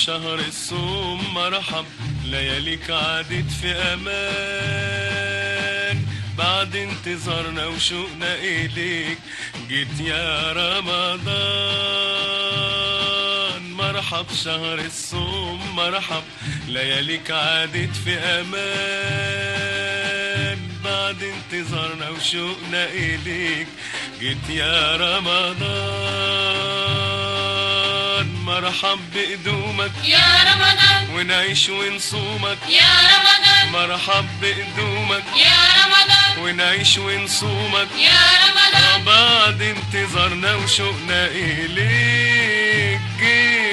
شهر الصوم مرحب، لياليك عادت في امان، بعد انتظارنا وشوقنا اليك جيت يا رمضان. مرحب شهر الصوم مرحب، لياليك عادت في امان، بعد انتظارنا وشوقنا اليك جيت يا رمضان. مرحب بقدومك يا رمضان، ونعيش ونصومك يا رمضان، مرحب بقدومك يا رمضان، ونعيش ونصومك يا رمضان. بعد انتظارنا وشوقنا إليك جيت